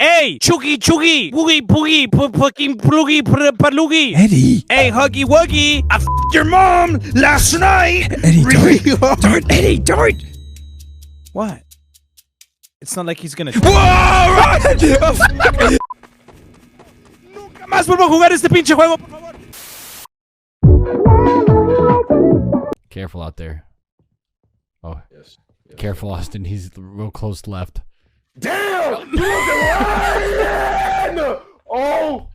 Hey, Choogie, Choogie, Woogie, Boogie, fucking Ploogie, Paloogie. Eddie. Hey, Huggy Wuggy. I f***ed your mom last night. Eddie, Really hard. don't, Eddie, don't. What? It's not like he's gonna. Whoa! Nunca más vuelvo a jugar este pinche juego, por favor. Careful out there. Oh, Yes. careful, Austin. He's real close left. Damn! You looking Oh!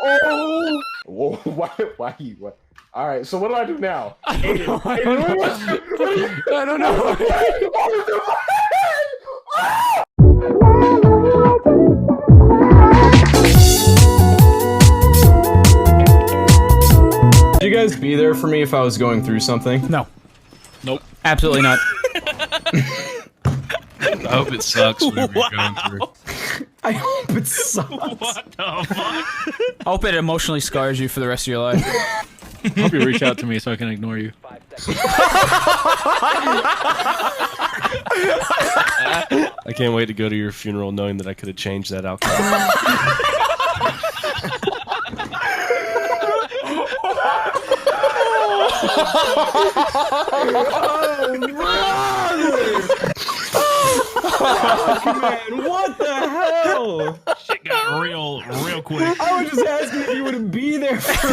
Oh! Whoa, why? All right, so what do I do now? I don't know. Would you guys be there for me if I was going through something? No. Nope. Absolutely not. I hope it sucks whatever you're going through. I hope it sucks. What the fuck? I hope it emotionally scars you for the rest of your life. I hope you reach out to me so I can ignore you. I can't wait to go to your funeral knowing that I could have changed that outcome. Man, what the hell? Shit got real quick. I was just asking if you would be there for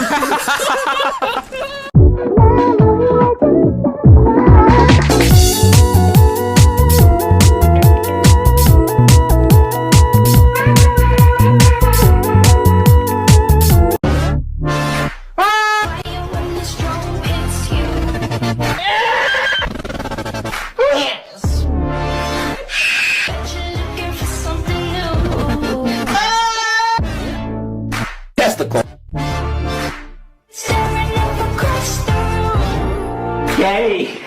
me. Gay.